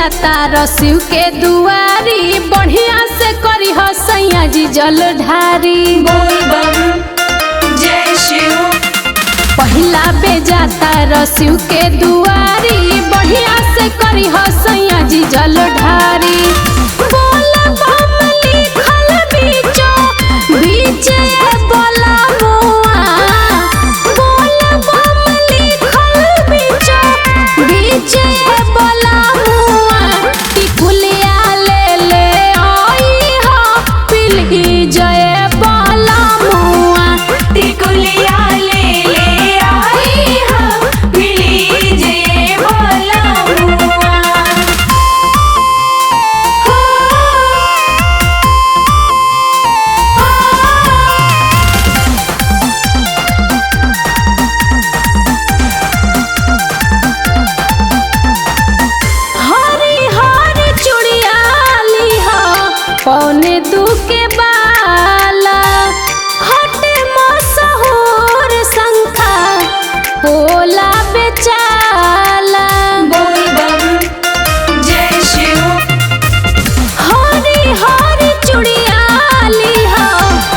जाता रसियू के दुआरी, बढ़िया से करी हो सैया जी जल ढारी। बोल बम जय शिव। पहिला बेजाता रसियू के दुआरी, बढ़िया से करी हो सैया जी जल ढारी। बोल बम लिखल बीचो बीचे बोला मुआ, बोल बम लिखल बीचो बीचे बोला मुआ। टिकुलिया ले ले आई हो पिली जय बोला मुआ। टिकुलिया ले ले आई हो मिली जय बोला मुआ। हरी हरी चूड़िया ली हो पौने दू के बाला, हटे मशहूर शंखा पोला बेचाला। बोल बम जय शिव। हरी हरी चूड़िया ली हो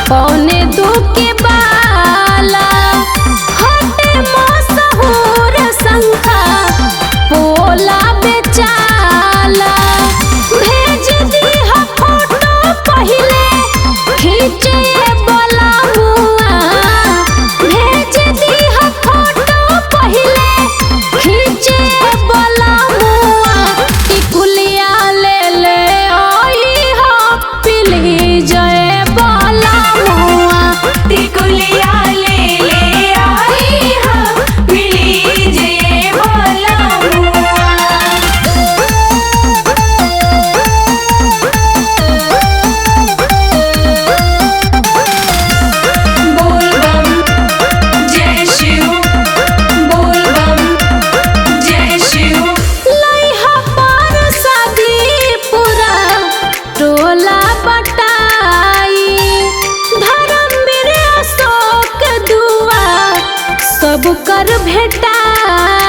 पौने दू के बाला, हटे मशहूर शंखा पोला बेचाला। भेज दी हो फोटो पहिले खींचे बोला मुआ, भेज दी हो फोटो पहिले खींचे बोला मुआ। टिकुलिया ले ले आई हो पिली जय बोला मुआ। टिकुलिया ले ले आई हो मिली जय बोला मुआ। बोल बम जय शिव। बोल बम जय शिव। लइहा पर शादी पूरा टोला बटाई, धर्मवीर अशोक दुआ सब कर भेटाई।